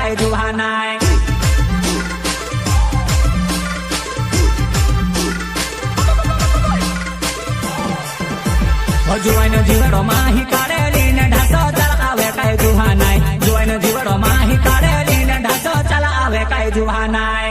કઈ જુવા નાય જુવાઈનો જીવડો માહી કાઢેલી ને ઢાસો ચલાવે કઈ જુવા નાય જુવાઈનો જીવડો માહી કાઢેલી ને ઢાસો ચલાવે કઈ જુવા નાય